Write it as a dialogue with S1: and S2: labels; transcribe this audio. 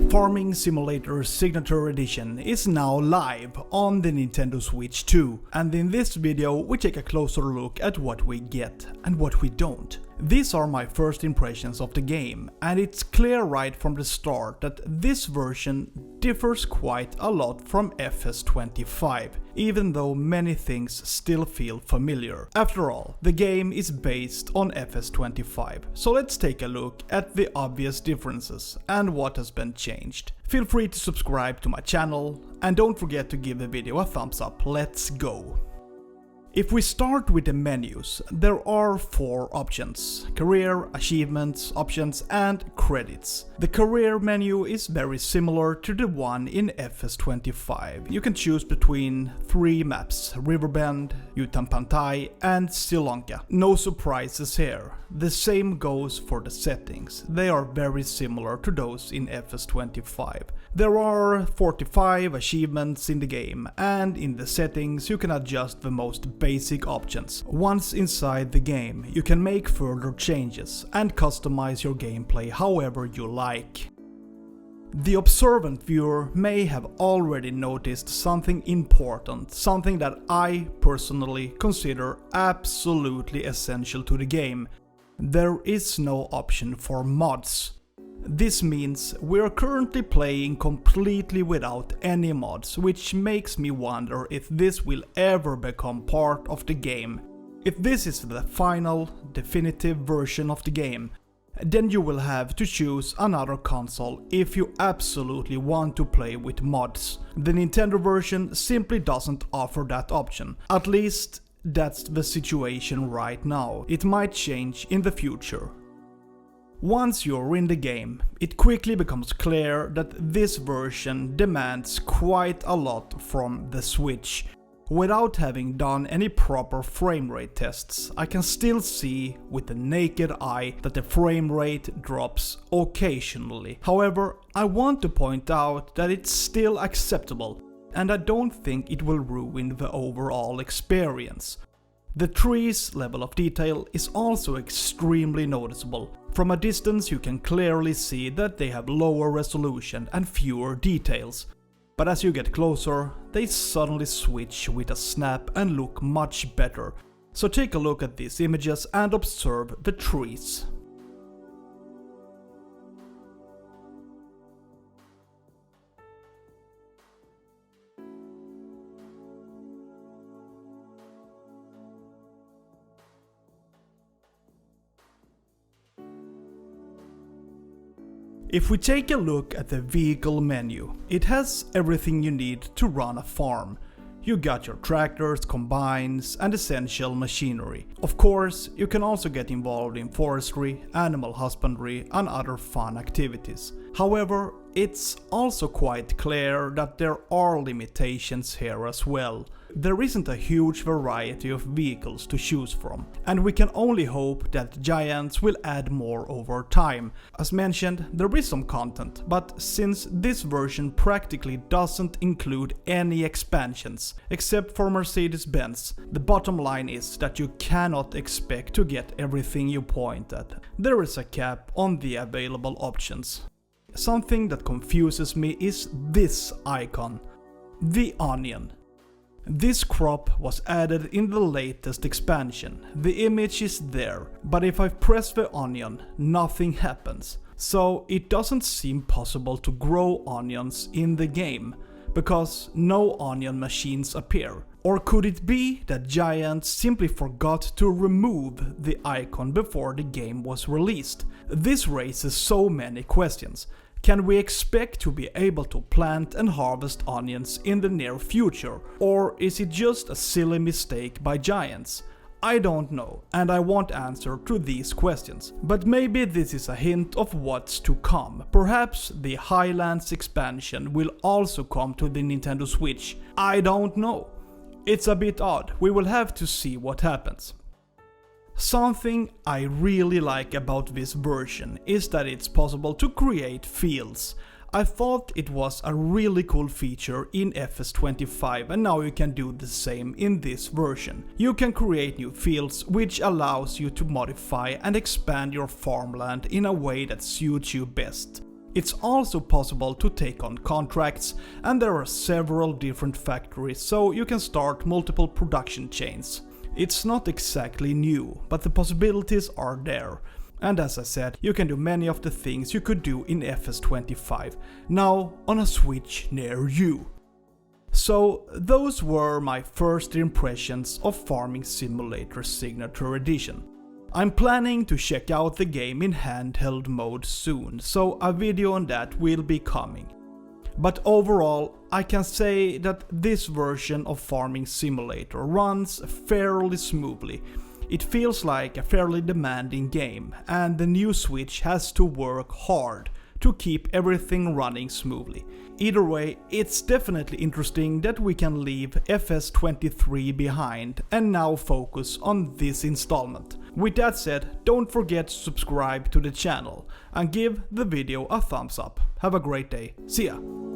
S1: Farming Simulator Signature Edition is now live on the Nintendo Switch 2, and in this video we take a closer look at what we get and what we don't. These are my first impressions of the game, and it's clear right from the start that this version differs quite a lot from FS25, even though many things still feel familiar. After all, the game is based on FS25, so let's take a look at the obvious differences and what has been changed. Feel free to subscribe to my channel, and don't forget to give the video a thumbs up. Let's go! If we start with the menus, there are 4 options: career, achievements, options and credits. The career menu is very similar to the one in FS25. You can choose between 3 maps: Riverbend, Utampantay and Sri Lanka. No surprises here. The same goes for the settings. They are very similar to those in FS25. There are 45 achievements in the game, and in the settings you can adjust the most basic options. Once inside the game, you can make further changes and customize your gameplay however you like. The observant viewer may have already noticed something important, something that I personally consider absolutely essential to the game. There is no option for mods. This means we're currently playing completely without any mods, which makes me wonder if this will ever become part of the game. If this is the final, definitive version of the game, then you will have to choose another console if you absolutely want to play with mods. The Nintendo version simply doesn't offer that option. At least that's the situation right now. It might change in the future. Once you're in the game, it quickly becomes clear that this version demands quite a lot from the Switch. Without having done any proper frame rate tests, I can still see with the naked eye that the frame rate drops occasionally. However, I want to point out that it's still acceptable, and I don't think it will ruin the overall experience. The trees' level of detail is also extremely noticeable. From a distance you can clearly see that they have lower resolution and fewer details. But as you get closer, they suddenly switch with a snap and look much better. So take a look at these images and observe the trees. If we take a look at the vehicle menu, it has everything you need to run a farm. You got your tractors, combines and essential machinery. Of course, you can also get involved in forestry, animal husbandry and other fun activities. However, it's also quite clear that there are limitations here as well. There isn't a huge variety of vehicles to choose from, and we can only hope that Giants will add more over time. As mentioned, there is some content, but since this version practically doesn't include any expansions, except for Mercedes-Benz, the bottom line is that you cannot expect to get everything you point at. There is a cap on the available options. Something that confuses me is this icon, the onion. This crop was added in the latest expansion. The image is there, but if I press the onion, nothing happens. So it doesn't seem possible to grow onions in the game, because no onion machines appear. Or could it be that Giant simply forgot to remove the icon before the game was released? This raises so many questions. Can we expect to be able to plant and harvest onions in the near future, or is it just a silly mistake by Giants? I don't know, and I won't answer to these questions. But maybe this is a hint of what's to come. Perhaps the Highlands expansion will also come to the Nintendo Switch. I don't know. It's a bit odd. We will have to see what happens. Something I really like about this version is that it's possible to create fields. I thought it was a really cool feature in FS25, and now you can do the same in this version. You can create new fields, which allows you to modify and expand your farmland in a way that suits you best. It's also possible to take on contracts, and there are several different factories, so you can start multiple production chains. It's not exactly new, but the possibilities are there. And as I said, you can do many of the things you could do in FS25, now on a Switch near you. So those were my first impressions of Farming Simulator Signature Edition. I'm planning to check out the game in handheld mode soon, so a video on that will be coming. But overall, I can say that this version of Farming Simulator runs fairly smoothly. It feels like a fairly demanding game, and the new Switch has to work hard to keep everything running smoothly. Either way, it's definitely interesting that we can leave FS23 behind and now focus on this installment. With that said, don't forget to subscribe to the channel and give the video a thumbs up. Have a great day. See ya!